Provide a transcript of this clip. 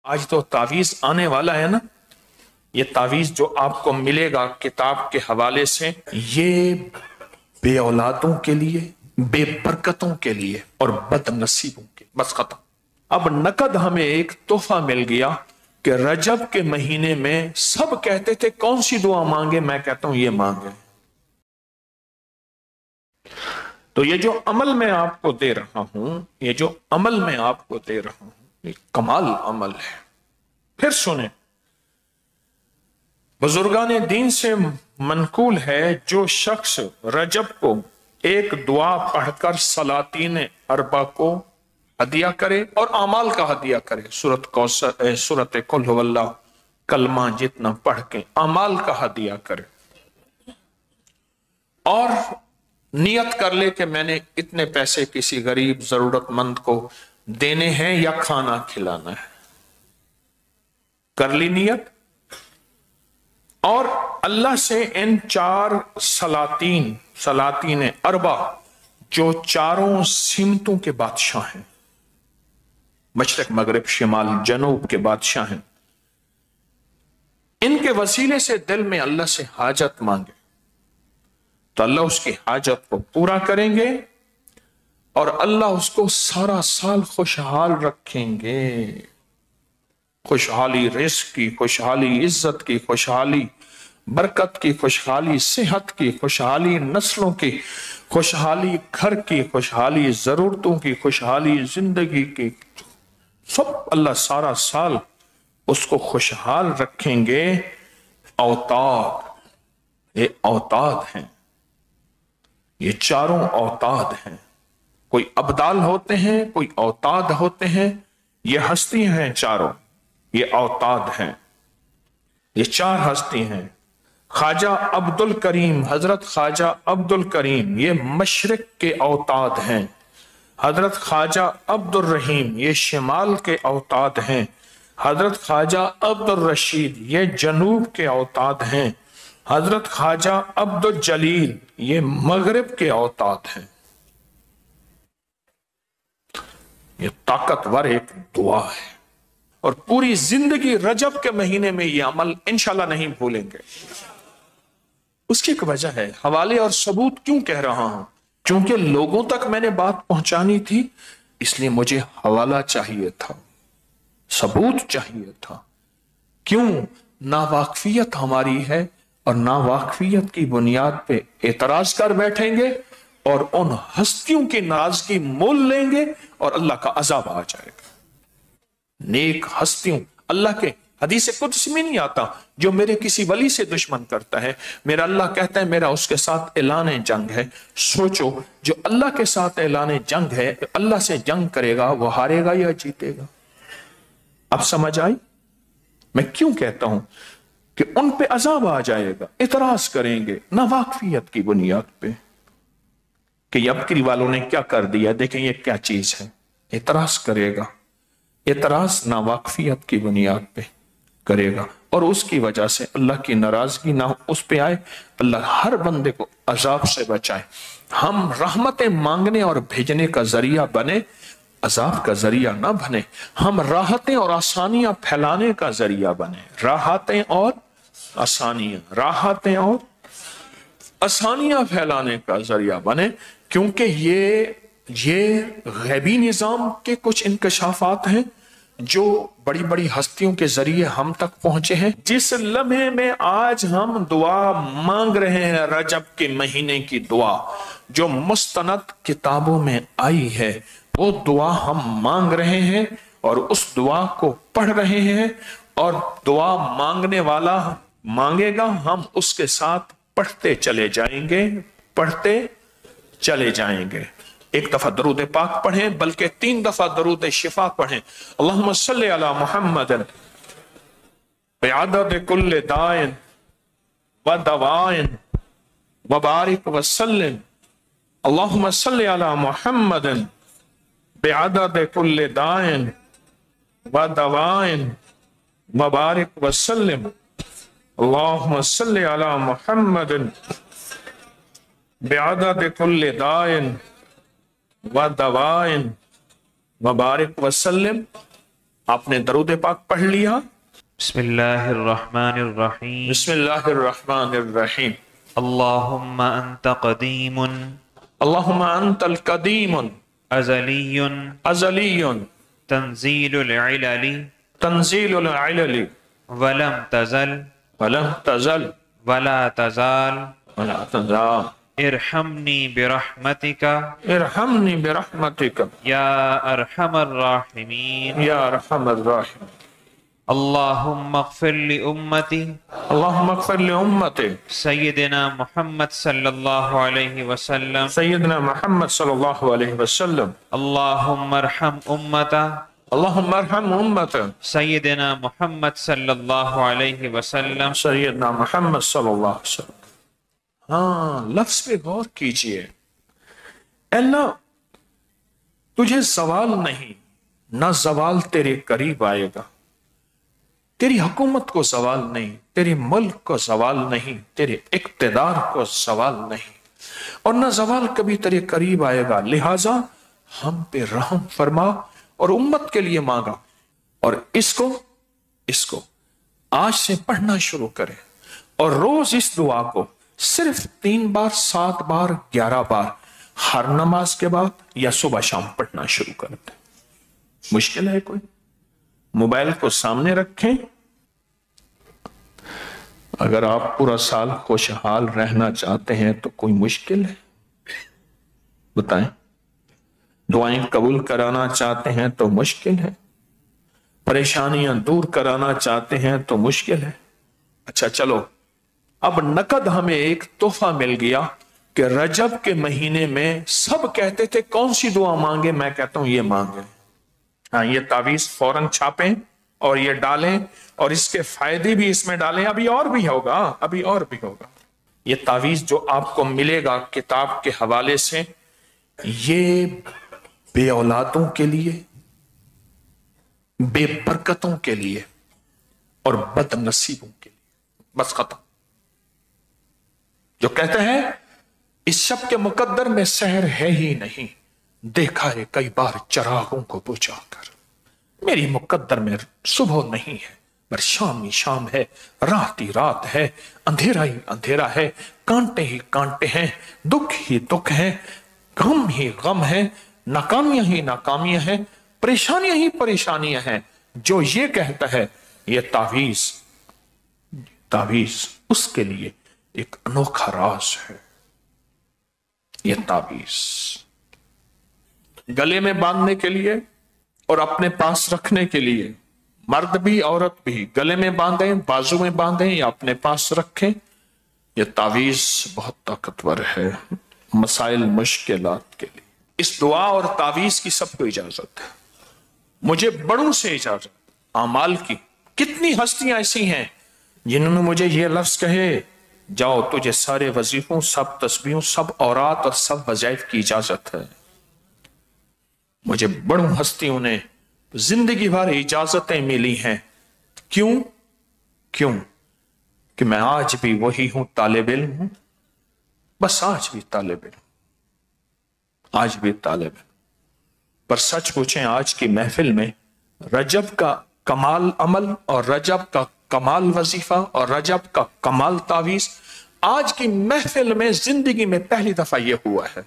آج تو تعویذ آنے والا ہے نا، یہ تعویذ جو آپ کو ملے گا کتاب کے حوالے سے، یہ بے اولادوں کے لیے، بے برکتوں کے لیے اور بد نصیبوں کے، بس ختم۔ اب نقد ہمیں ایک تحفہ مل گیا کہ رجب کے مہینے میں سب کہتے تھے کون سی دعا مانگے، میں کہتا ہوں یہ مانگے۔ تو یہ جو عمل میں آپ کو دے رہا ہوں، یہ جو عمل میں آپ کو دے رہا ہوں، یہ کمال عمل ہے۔ پھر سنیں، بزرگان دین سے منقول ہے جو شخص رجب کو ایک دعا پڑھ کر سلاطین اربع کو ہدیہ کرے اور اعمال کا ہدیہ کرے، سورت قل هو اللہ کلمہ جتنا پڑھ کے اعمال کا ہدیہ کرے اور نیت کر لے کہ میں نے اتنے پیسے کسی غریب ضرورت مند کو دینے ہیں یا کھانا کھلانا ہے، کر لی نیت، اور اللہ سے ان چار سلاطین اربع جو چاروں سمتوں کے بادشاہ ہیں، مشرق مغرب شمال جنوب کے بادشاہ ہیں، ان کے وسیلے سے دل میں اللہ سے حاجت مانگے تو اللہ اس کی حاجت کو پورا کریں گے اور اللہ اس کو سارا سال خوشحال رکھیں گے۔ خوشحالی رزق کی، خوشحالی عزت کی، خوشحالی برکت کی، خوشحالی صحت کی، خوشحالی نسلوں کی، خوشحالی گھر کی، خوشحالی ضرورتوں کی، خوشحالی زندگی کی، سب اللہ سارا سال اس کو خوشحال رکھیں گے۔ اوتاد، یہ اوتاد ہیں، یہ چاروں اوتاد ہیں، کوئی ابدال ہوتے ہیں، کوئی اوتاد ہوتے ہیں، یہ ہستی ہیں چاروں، یہ اوتاد ہیں، یہ چار ہستی ہیں۔ خواجہ عبد الکریم، حضرت خواجہ عبد الکریم یہ مشرق کے اوتاد ہیں، حضرت خواجہ عبد الرحیم یہ شمال کے اوتاد ہیں، حضرت خواجہ عبد الرشید یہ جنوب کے اوتاد ہیں، حضرت خواجہ عبد الجلیل یہ مغرب کے اوتاد ہیں۔ یہ طاقتور ایک دعا ہے اور پوری زندگی رجب کے مہینے میں یہ عمل انشاءاللہ نہیں بھولیں گے۔ اس کی ایک وجہ ہے، حوالے اور ثبوت کیوں کہہ رہا ہوں؟ چونکہ لوگوں تک میں نے بات پہنچانی تھی، اس لیے مجھے حوالہ چاہیے تھا، ثبوت چاہیے تھا۔ کیوں؟ ناواقفیت ہماری ہے اور ناواقفیت کی بنیاد پہ اعتراض کر بیٹھیں گے اور ان ہستیوں کی ناراضگی مول لیں گے اور اللہ کا عذاب آ جائے گا۔ نیک ہستیوں، اللہ کے حدیث قدس میں نہیں آتا جو میرے کسی ولی سے دشمن کرتا ہے، میرا اللہ کہتا ہے میرا اس کے ساتھ اعلان جنگ ہے۔ سوچو، جو اللہ کے ساتھ اعلان جنگ ہے، اللہ سے جنگ کرے گا، وہ ہارے گا یا جیتے گا؟ اب سمجھ آئی میں کیوں کہتا ہوں کہ ان پہ عذاب آ جائے گا، اعتراض کریں گے ناواقفیت کی بنیاد پہ کہ یبکری والوں نے کیا کر دیا، دیکھیں یہ کیا چیز ہے، اعتراض کرے گا، اعتراض ناواقفیت کی بنیاد پہ کرے گا اور اس کی وجہ سے اللہ کی ناراضگی نہ اس پہ آئے، اللہ ہر بندے کو عذاب سے بچائے۔ ہم رحمتیں مانگنے اور بھیجنے کا ذریعہ بنے، عذاب کا ذریعہ نہ بنے۔ ہم راحتیں اور آسانیاں پھیلانے کا ذریعہ بنے، راحتیں اور آسانیاں، راحتیں اور آسانیاں پھیلانے کا ذریعہ بنے، کیونکہ یہ غیبی نظام کے کچھ انکشافات ہیں جو بڑی بڑی ہستیوں کے ذریعے ہم تک پہنچے ہیں۔ جس لمحے میں آج ہم دعا مانگ رہے ہیں، رجب کے مہینے کی دعا جو مستند کتابوں میں آئی ہے، وہ دعا ہم مانگ رہے ہیں اور اس دعا کو پڑھ رہے ہیں، اور دعا مانگنے والا مانگے گا، ہم اس کے ساتھ پڑھتے چلے جائیں گے، پڑھتے چلے جائیں گے۔ ایک دفعہ درود پاک پڑھیں، بلکہ 3 دفعہ درود شفا پڑھیں۔ اللہم صلی علی محمد بعدد کل دائن و دوائن وبارک وسلم۔ اللہم صلی علی محمد بعدد کل دائن و دوائن وبارک وسلم۔ اللہم صلی علی محمد بعدد کل دائن و دوائن وبارک وسلم۔ آپ نے درود پاک پڑھ لیا. بسم اللہ الرحمن الرحیم. بسم اللہ الرحمن الرحیم. اللہم انت قدیم اللہم انت القدیم ازلی ازلی تنزیل العلل تنزیل العلل ولم تزل ولم تزل ولا تزال ولا تزال ارحمنی برحمتک ارحمنی برحمتک یا ارحم الراحمین. یا ارحم الراحمین. اللہم اغفر لامتی اللہم اغفر لامتی سیدنا محمد صلی اللہ علیہ وسلم. سیدنا محمد صلی اللہ علیہ وسلم. اللہم ارحم امتا اللہم ارحم امت سیدنا محمد صلی اللہ علیہ وسلم. سیدنا محمد صلی اللہ علیہ وسلم. ہاں، لفظ پہ غور کیجئے. اے اللہ، تجھے زوال نہیں، نہ زوال تیرے قریب آئے گا. تیری حکومت کو زوال نہیں، تیرے ملک کو زوال نہیں، تیرے اقتدار کو زوال نہیں، اور نہ زوال کبھی تیرے قریب آئے گا. لہٰذا ہم پہ رحم فرما. اور امت کے لیے مانگا، اور اس کو آج سے پڑھنا شروع کریں، اور روز اس دعا کو صرف 3 بار 7 بار 11 بار ہر نماز کے بعد یا صبح شام پڑھنا شروع کر دیں. مشکل ہے کوئی؟ موبائل کو سامنے رکھیں. اگر آپ پورا سال خوشحال رہنا چاہتے ہیں تو کوئی مشکل ہے؟ بتائیں. دعائیں قبول کرانا چاہتے ہیں تو مشکل ہے؟ پریشانیاں دور کرانا چاہتے ہیں تو مشکل ہے؟ اچھا چلو، اب نقد ہمیں ایک تحفہ مل گیا کہ رجب کے مہینے میں سب کہتے تھے کون سی دعا مانگے. میں کہتا ہوں یہ مانگیں. ہاں، یہ تعویذ فوراً چھاپیں اور یہ ڈالیں، اور اس کے فائدے بھی اس میں ڈالیں. ابھی اور بھی ہوگا. یہ تعویذ جو آپ کو ملے گا کتاب کے حوالے سے، یہ بے اولادوں کے لیے، بے برکتوں کے لیے، اور بد نصیبوں کے لیے. بس ختم. جو کہتے ہیں اس شب کے مقدر میں سحر ہے ہی نہیں، دیکھا ہے کئی بار چراغوں کو بجھا کر. میری مقدر میں صبح نہیں ہے، پر شام ہی شام ہے، رات ہی رات ہے، اندھیرا ہی اندھیرا ہے، کانٹے ہی کانٹے ہیں، دکھ ہی دکھ ہیں، غم ہی غم ہے، ناکامیاں ہی ناکامیاں ہیں، پریشانیاں ہی پریشانیاں ہیں. جو یہ کہتا ہے یہ تعویذ اس کے لیے ایک انوکھا راز ہے. یہ تعویذ گلے میں باندھنے کے لیے اور اپنے پاس رکھنے کے لیے، مرد بھی عورت بھی گلے میں باندھیں، بازو میں باندھیں یا اپنے پاس رکھیں. یہ تعویذ بہت طاقتور ہے مسائل مشکلات کے لیے. اس دعا اور تعویذ کی سب کو اجازت ہے. مجھے بڑوں سے اجازت. اعمال کی کتنی ہستیاں ایسی ہیں جنہوں نے مجھے یہ لفظ کہے، جاؤ تجھے سارے وظیفوں، سب تسبیحوں، سب اورات اور سب وظائف کی اجازت ہے. مجھے بڑوں ہستیوں نے زندگی بھر اجازتیں ملی ہیں. کیوں کہ میں آج بھی وہی ہوں، طالب علم ہوں. بس آج بھی طالب علم. پر سچ پوچھیں، آج کی محفل میں رجب کا کمال عمل اور رجب کا کمال وظیفہ اور رجب کا کمال تعویذ آج کی محفل میں زندگی میں پہلی دفعہ یہ ہوا ہے.